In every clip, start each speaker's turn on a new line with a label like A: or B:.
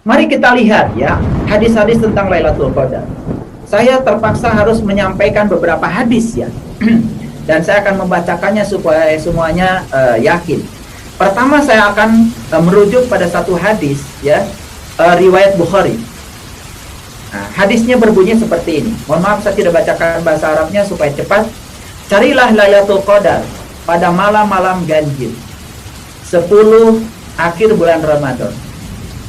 A: Mari kita lihat ya, hadis-hadis tentang Lailatul Qadar. Saya terpaksa harus menyampaikan beberapa hadis ya. Dan saya akan membacakannya supaya semuanya yakin. Pertama saya akan merujuk pada satu hadis ya, riwayat Bukhari. Nah, hadisnya berbunyi seperti ini. Mohon maaf saya tidak bacakan bahasa Arabnya supaya cepat. Carilah Lailatul Qadar pada malam-malam ganjil 10 akhir bulan Ramadan.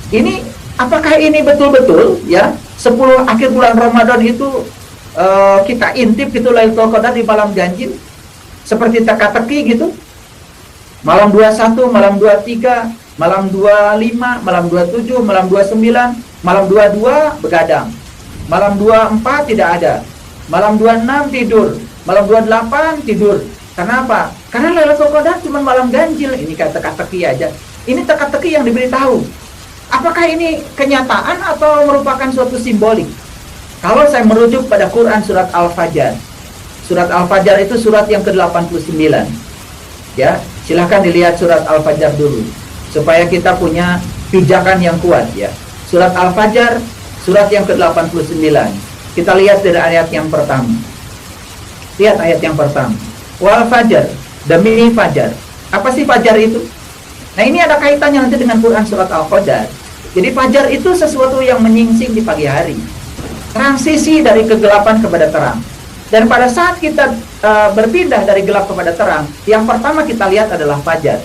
A: Ini apakah ini betul-betul ya 10 akhir bulan Ramadan itu kita intip gitu Lailatul Qadar di malam ganjil seperti teka-teki gitu? Malam 21, malam 23, malam 25, malam 27, malam 29, malam 22 begadang. Malam 24 tidak ada. Malam 26 tidur. Malam 28 tidur. Kenapa? Karena Lailatul Qadar cuma malam ganjil. Ini kayak teka-teki aja. Ini teka-teki yang diberitahu. Apakah ini kenyataan atau merupakan suatu simbolik? Kalau saya merujuk pada Quran surat Al-Fajr. Surat Al-Fajr itu surat yang ke-89. Ya, silahkan dilihat surat Al-Fajr dulu supaya kita punya pijakan yang kuat ya. Surat Al-Fajr surat yang ke-89. Kita lihat dari ayat yang pertama. Lihat ayat yang pertama. Wal Fajr, demi fajar. Apa sih fajar itu? Nah, ini ada kaitannya nanti dengan Quran surat Al-Fajr. Jadi fajar itu sesuatu yang menyingsing di pagi hari. Transisi dari kegelapan kepada terang. Dan pada saat kita berpindah dari gelap kepada terang, yang pertama kita lihat adalah fajar.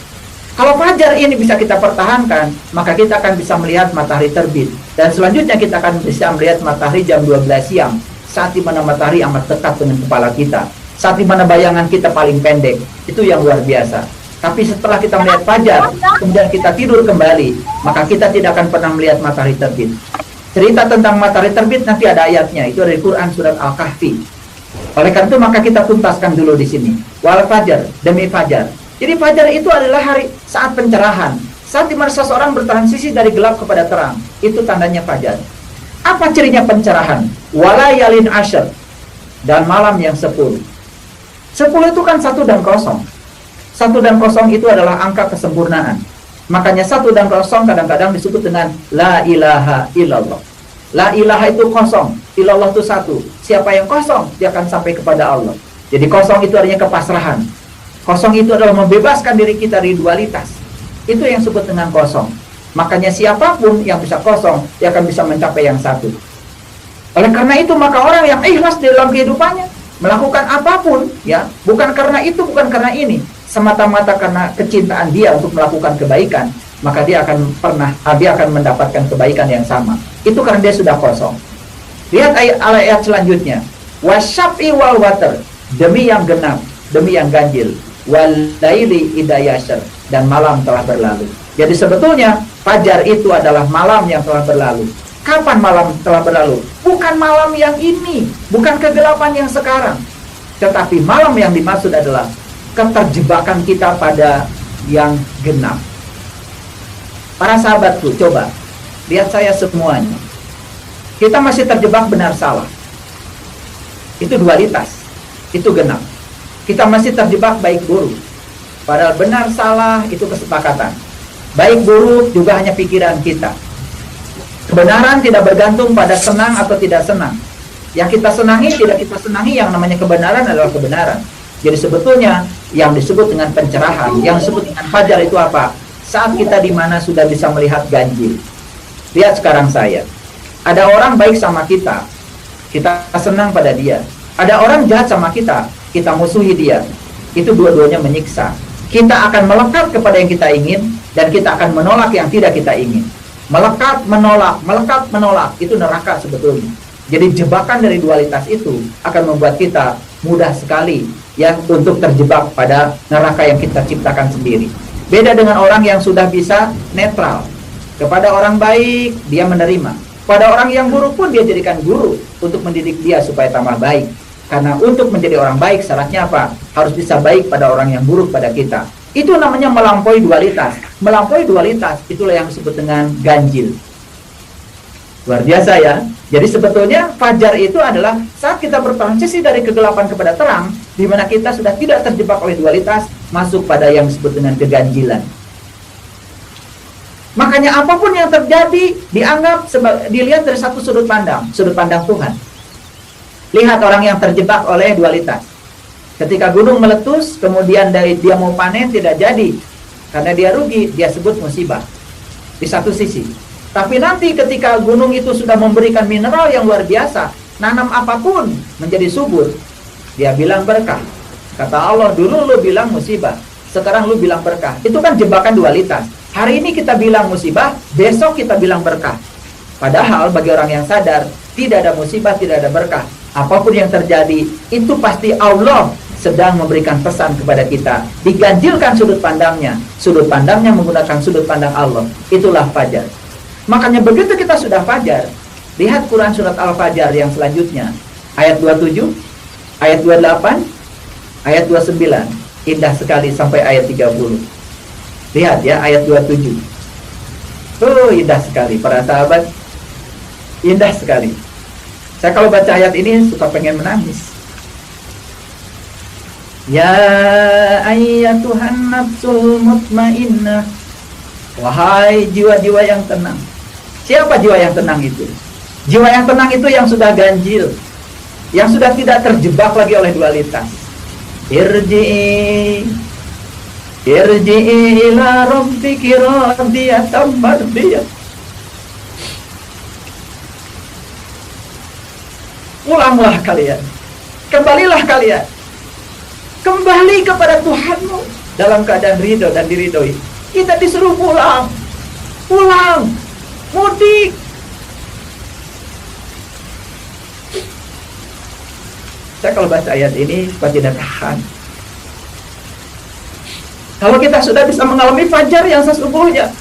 A: Kalau fajar ini bisa kita pertahankan, maka kita akan bisa melihat matahari terbit. Dan selanjutnya kita akan bisa melihat matahari jam 12 siang. Saat dimana matahari amat dekat dengan kepala kita. Saat dimana bayangan kita paling pendek. Itu yang luar biasa. Tapi setelah kita melihat fajar, kemudian kita tidur kembali, maka kita tidak akan pernah melihat matahari terbit. Cerita tentang matahari terbit nanti ada ayatnya. Itu dari Quran surat Al-Kahfi. Oleh karena itu maka kita tuntaskan dulu di sini. Wal Fajr, demi fajar. Jadi fajar itu adalah hari saat pencerahan. Saat dimana seseorang bertransisi dari gelap kepada terang. Itu tandanya fajar. Apa cirinya pencerahan? Walayalin asyr. Dan malam yang 10. 10 itu kan 1 dan 0. 1 dan 0 itu adalah angka kesempurnaan. Makanya 1 dan 0 kadang-kadang disebut dengan La ilaha illallah. La ilaha itu kosong. Ilallah itu 1. Siapa yang kosong, dia akan sampai kepada Allah. Jadi kosong itu artinya kepasrahan. Kosong itu adalah membebaskan diri kita dari dualitas. Itu yang disebut dengan kosong. Makanya siapapun yang bisa kosong, dia akan bisa mencapai yang 1. Oleh karena itu maka orang yang ikhlas di dalam kehidupannya melakukan apapun ya, bukan karena itu, bukan karena ini, semata-mata karena kecintaan dia untuk melakukan kebaikan, maka dia akan mendapatkan kebaikan yang sama. Itu karena dia sudah kosong. Lihat ayat selanjutnya. Wasyaf'i wal watr, demi yang genap, demi yang ganjil. Wal laili idza yashr, dan malam telah berlalu. Jadi sebetulnya fajar itu adalah malam yang telah berlalu. Kapan malam telah berlalu? Bukan malam yang ini, bukan kegelapan yang sekarang. Tetapi malam yang dimaksud adalah keterjebakan kita pada yang genap. Para sahabatku, coba lihat saya semuanya. Kita masih terjebak benar salah. Itu dualitas, itu genap. Kita masih terjebak baik buruk. Padahal benar salah itu kesepakatan. Baik buruk juga hanya pikiran kita. Kebenaran tidak bergantung pada senang atau tidak senang. Yang kita senangi, tidak kita senangi, yang namanya kebenaran adalah kebenaran. Jadi sebetulnya yang disebut dengan pencerahan, yang disebut dengan fajar itu apa? Saat kita di mana sudah bisa melihat ganjil. Lihat sekarang saya. Ada orang baik sama kita, kita senang pada dia. Ada orang jahat sama kita musuhi dia. Itu dua-duanya menyiksa. Kita akan melekat kepada yang kita ingin, dan kita akan menolak yang tidak kita ingin. Melekat, menolak, itu neraka sebetulnya. Jadi jebakan dari dualitas itu akan membuat kita mudah sekali ya untuk terjebak pada neraka yang kita ciptakan sendiri. Beda dengan orang yang sudah bisa netral. Kepada orang baik, dia menerima. Pada orang yang buruk pun dia jadikan guru untuk mendidik dia supaya tambah baik. Karena untuk menjadi orang baik syaratnya apa? Harus bisa baik pada orang yang buruk pada kita. Itu namanya melampaui dualitas. Melampaui dualitas itulah yang disebut dengan ganjil. Luar biasa ya. Jadi sebetulnya fajar itu adalah saat kita bertransisi dari kegelapan kepada terang, di mana kita sudah tidak terjebak oleh dualitas, masuk pada yang disebut dengan keganjilan. Makanya apapun yang terjadi dianggap dilihat dari satu sudut pandang Tuhan. Lihat orang yang terjebak oleh dualitas. Ketika gunung meletus, kemudian dia mau panen tidak jadi karena dia rugi, dia sebut musibah di satu sisi. Tapi nanti ketika gunung itu sudah memberikan mineral yang luar biasa, nanam apapun menjadi subur, dia bilang berkah. Kata Allah, dulu lu bilang musibah, sekarang lu bilang berkah. Itu kan jebakan dualitas. Hari ini kita bilang musibah, besok kita bilang berkah. Padahal bagi orang yang sadar, tidak ada musibah, tidak ada berkah. Apapun yang terjadi, itu pasti Allah sedang memberikan pesan kepada kita. Diganjilkan sudut pandangnya. Sudut pandangnya menggunakan sudut pandang Allah. Itulah fajar. Makanya begitu kita sudah fajar, lihat Quran surat Al-Fajr yang selanjutnya. Ayat 27, ayat 28, ayat 29. Indah sekali sampai ayat 30. Lihat ya, ayat 27. Oh, indah sekali para sahabat. Indah sekali. Saya kalau baca ayat ini suka pengen menangis. Ya ayyatuhan nafsul mutmainnah. Wahai jiwa-jiwa yang tenang. Siapa jiwa yang tenang itu? Jiwa yang tenang itu yang sudah ganjil, yang sudah tidak terjebak lagi oleh dualitas. Irji'i ila rabbiki radiyatan mardiyah. Ulanglah kalian, kembalilah kalian, kembali kepada Tuhanmu dalam keadaan ridho dan diridhoi. Kita disuruh pulang, mudik. Saya kalau baca ayat ini seperti tidak tahan. Kalau kita sudah bisa mengalami fajar yang sesungguhnya,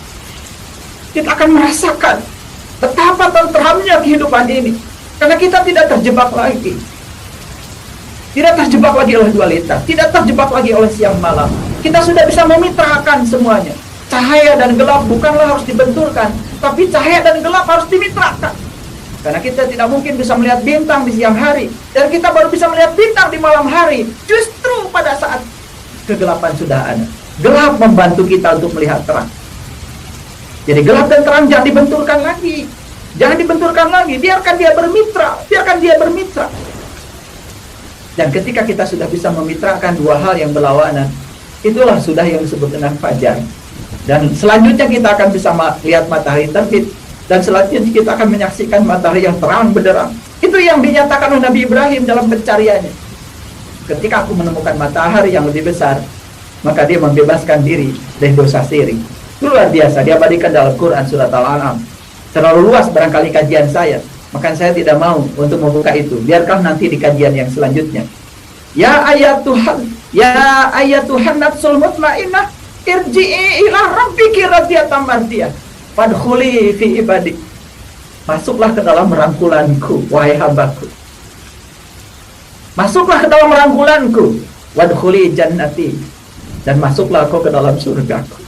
A: kita akan merasakan betapa tenteramnya kehidupan ini. Karena kita tidak terjebak lagi. Tidak terjebak lagi oleh dualitas. Tidak terjebak lagi oleh siang malam. Kita sudah bisa memitrakan semuanya. Cahaya dan gelap bukanlah harus dibenturkan, tapi cahaya dan gelap harus dimitrakan. Karena kita tidak mungkin bisa melihat bintang di siang hari, dan kita baru bisa melihat bintang di malam hari. Justru pada saat kegelapan sudah ada. Gelap membantu kita untuk melihat terang. Jadi gelap dan terang jangan dibenturkan lagi. Jangan dibenturkan lagi, biarkan dia bermitra. Dan ketika kita sudah bisa memitrakan dua hal yang berlawanan, itulah sudah yang disebut dengan fajar. Dan selanjutnya kita akan bisa lihat matahari terbit, dan selanjutnya kita akan menyaksikan matahari yang terang benderang. Itu yang dinyatakan oleh Nabi Ibrahim dalam pencariannya. Ketika aku menemukan matahari yang lebih besar, maka dia membebaskan diri dari dosa syirik. Luar biasa, diabadikan dalam Quran surat Al-An'am. Terlalu luas barangkali kajian saya, maka saya tidak mau untuk membuka itu. Biarkan nanti di kajian yang selanjutnya. Ya ayat Tuhan nafsul mutmainnah, irji'i ila rabbiki radiyatan mardiyah, fadkhuli fi ibadi. Masuklah ke dalam rangkulanku, wahai hambaku. Masuklah ke dalam rangkulanku, wadkhuli jannati, dan masuklah kau ke dalam surgaku.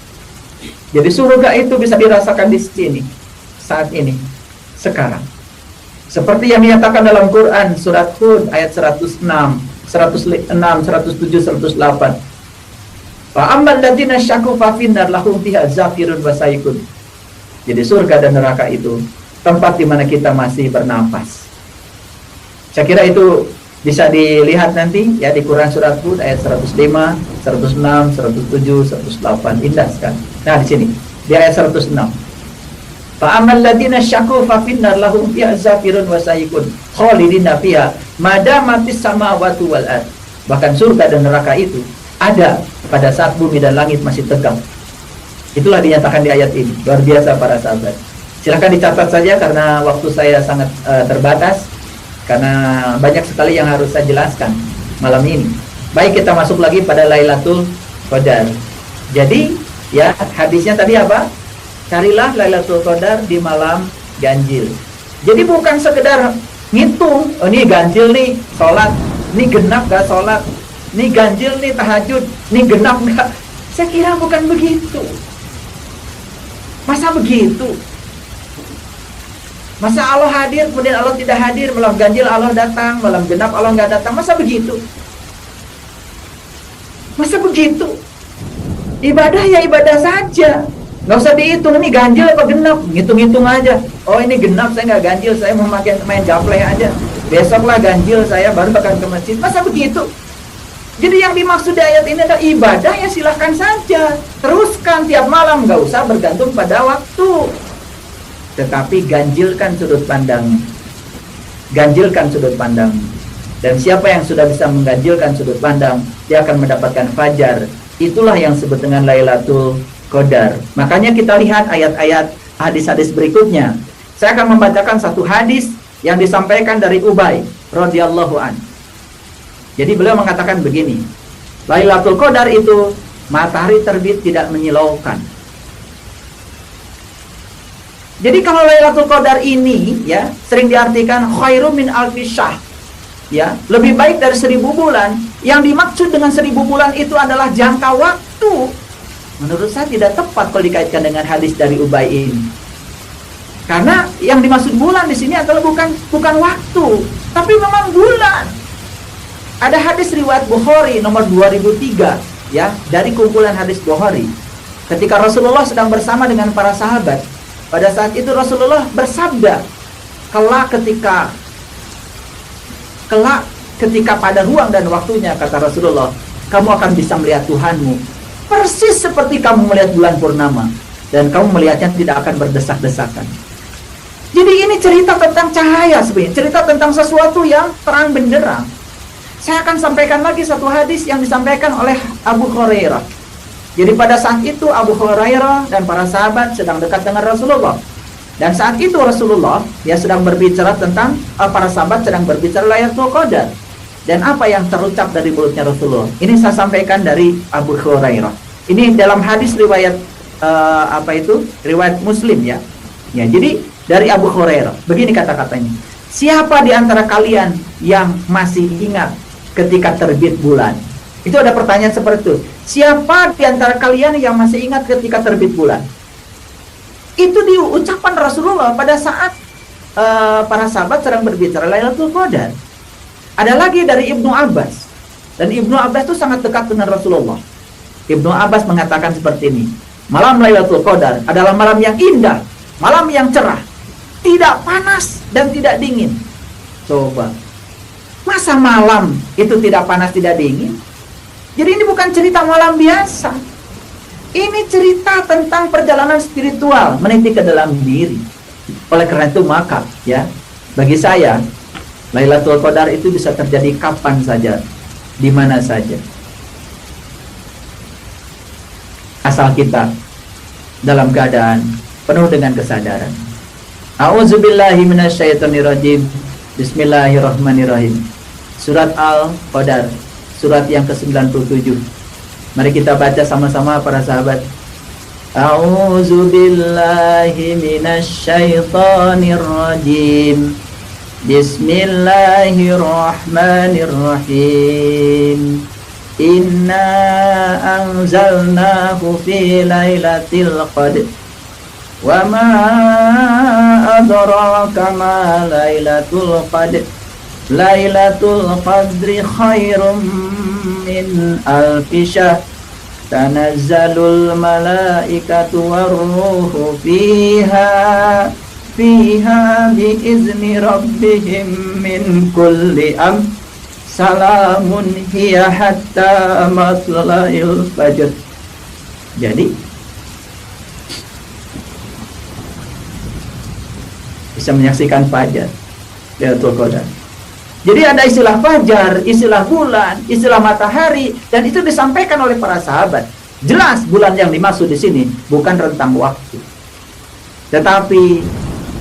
A: Jadi surga itu bisa dirasakan di sini, saat ini, sekarang. Seperti yang dinyatakan dalam Quran surat Hud ayat 106, 107, 108. Fa ammal ladzina syaqu fa finnar lahum fiha zafirun wa saikun. Jadi surga dan neraka itu tempat di mana kita masih bernapas. Saya kira itu bisa dilihat nanti ya di Quran surat Hud ayat 105, 106, 107, 108. Indah sekali. Nah, di sini di ayat 106. Fa amal ladina syaqu fa finnar lahum fiha zafirun wa saikun khalidina fiha madamatis samawati wal ard. Bahkan surga dan neraka itu ada pada saat bumi dan langit masih tegak. Itulah dinyatakan di ayat ini. Luar biasa para sahabat. Silakan dicatat saja karena waktu saya sangat terbatas, karena banyak sekali yang harus saya jelaskan malam ini. Baik, kita masuk lagi pada Lailatul Qadar. Jadi ya, hadisnya tadi apa? Carilah Lailatul Qadar di malam ganjil. Jadi bukan sekedar ngitung, oh ini ganjil nih sholat, ini genap gak sholat, ini ganjil nih tahajud, ini genap gak. Saya kira bukan begitu. Masa begitu? Masa Allah hadir kemudian Allah tidak hadir, malam ganjil Allah datang, malam genap Allah nggak datang? Masa begitu? Masa begitu? Ibadah ya ibadah saja. Nggak usah dihitung, ini ganjil apa genap, ngitung-ngitung aja. Oh ini genap, saya nggak ganjil, saya mau main gapleh aja. Besoklah ganjil, saya baru akan ke masjid. Masa begitu? Jadi yang dimaksud di ayat ini adalah ibadah, ya silahkan saja. Teruskan tiap malam, nggak usah bergantung pada waktu. Tetapi ganjilkan sudut pandang. Ganjilkan sudut pandang. Dan siapa yang sudah bisa mengganjilkan sudut pandang, dia akan mendapatkan fajar. Itulah yang disebut dengan Lailatul Qadar. Makanya kita lihat ayat-ayat hadis-hadis berikutnya. Saya akan membacakan satu hadis yang disampaikan dari Ubay radhiyallahu an. Jadi beliau mengatakan begini, Lailatul Qadar itu matahari terbit tidak menyilaukan. Jadi kalau Lailatul Qadar ini ya sering diartikan khairum min alfi syahr, ya, lebih baik dari 1000 bulan. Yang dimaksud dengan 1000 bulan itu adalah jangka waktu. Menurut saya tidak tepat kalau dikaitkan dengan hadis dari Ubay ini. Karena yang dimaksud bulan di sini adalah bukan waktu, tapi memang bulan. Ada hadis riwayat Bukhari nomor 2003 ya, dari kumpulan hadis Bukhari. Ketika Rasulullah sedang bersama dengan para sahabat, pada saat itu Rasulullah bersabda, kelak ketika pada ruang dan waktunya, kata Rasulullah, kamu akan bisa melihat Tuhanmu persis seperti kamu melihat bulan purnama, dan kamu melihatnya tidak akan berdesak-desakan. Jadi ini cerita tentang cahaya sebenarnya, cerita tentang sesuatu yang terang benderang. Saya akan sampaikan lagi satu hadis yang disampaikan oleh Abu Hurairah. Jadi pada saat itu Abu Hurairah dan para sahabat sedang dekat dengan Rasulullah. Dan saat itu Rasulullah ya sedang berbicara tentang, para sahabat sedang berbicara Lailatul Qadar. Dan apa yang terucap dari mulutnya Rasulullah? Ini saya sampaikan dari Abu Hurairah. Ini dalam hadis riwayat riwayat Muslim ya. Ya, jadi dari Abu Hurairah begini kata-katanya. Siapa di antara kalian yang masih ingat ketika terbit bulan? Itu ada pertanyaan seperti itu. Siapa di antara kalian yang masih ingat ketika terbit bulan? Itu diucapkan Rasulullah pada saat para sahabat sedang berbicara Lailatul Qadar. Ada lagi dari Ibnu Abbas. Dan Ibnu Abbas itu sangat dekat dengan Rasulullah. Ibnu Abbas mengatakan seperti ini. Malam Lailatul Qadar adalah malam yang indah, malam yang cerah, tidak panas dan tidak dingin. Coba, masa malam itu tidak panas tidak dingin? Jadi ini bukan cerita malam biasa. Ini cerita tentang perjalanan spiritual meniti ke dalam diri. Oleh karena itu maka ya, bagi saya Lailatul Qadar itu bisa terjadi kapan saja, di mana saja. Asal kita dalam keadaan penuh dengan kesadaran. A'udzubillahi minasyaitonirrajim. Bismillahirrahmanirrahim. Surat Al-Qadar, surat yang ke-97. Mari kita baca sama-sama para sahabat. A'udzubillahi minasyaitonirrajim. Bismillahirrahmanirrahim. Inna anzalnahu fi lailatul qadr. Wa ma adraka ma lailatul qadr. Lailatul qadri khairum min alfi syahr. Tanazzalul malaikatu warruhu fiha biizni rabbihim min kulli amr. Salamun hiya hatta matla'il fajr. Jadi bisa menyaksikan fajar Lailatul Qadar. Jadi ada istilah fajar, istilah bulan, istilah matahari, dan itu disampaikan oleh para sahabat. Jelas bulan yang dimaksud di sini bukan rentang waktu, tetapi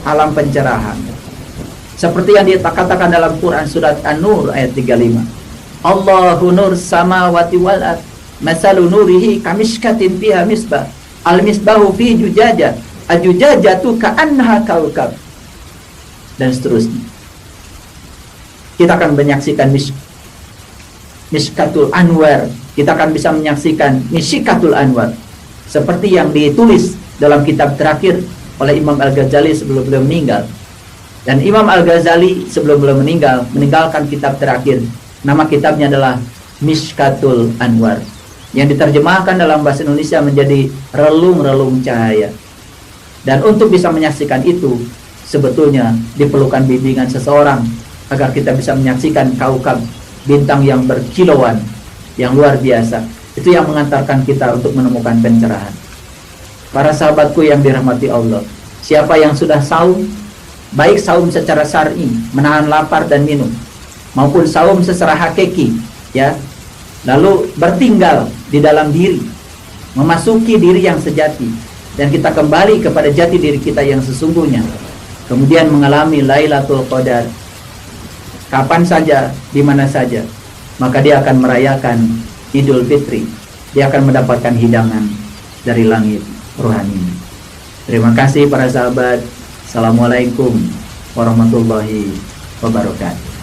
A: alam pencerahan. Seperti yang dikatakan dalam Quran surat An-Nur ayat 35. Allahu nur samawati wal ard. Masalu nurihi kamishkatin fiha misbah. Al-misbahu fi jujajah. Ajujajatu ka'annaha kaukab. Dan seterusnya. Kita akan menyaksikan Mishkatul Anwar. Kita akan bisa menyaksikan Mishkatul Anwar. Seperti yang ditulis dalam kitab terakhir oleh Imam Al-Ghazali sebelum beliau meninggal. Dan Imam Al-Ghazali sebelum beliau meninggalkan kitab terakhir. Nama kitabnya adalah Mishkatul Anwar. yang diterjemahkan dalam bahasa Indonesia menjadi relung-relung cahaya. Dan untuk bisa menyaksikan itu, sebetulnya diperlukan bimbingan seseorang agar kita bisa menyaksikan kaukab bintang yang berkilauan, yang luar biasa. Itu yang mengantarkan kita untuk menemukan pencerahan. Para sahabatku yang dirahmati Allah, siapa yang sudah saum, baik saum secara syar'i, menahan lapar dan minum, maupun saum secara hakiki, ya, lalu bertinggal di dalam diri, memasuki diri yang sejati, dan kita kembali kepada jati diri kita yang sesungguhnya, kemudian mengalami Lailatul Qadar kapan saja, di mana saja, maka dia akan merayakan Idul Fitri. Dia akan mendapatkan hidangan dari langit rohani. Terima kasih para sahabat. Assalamualaikum warahmatullahi wabarakatuh.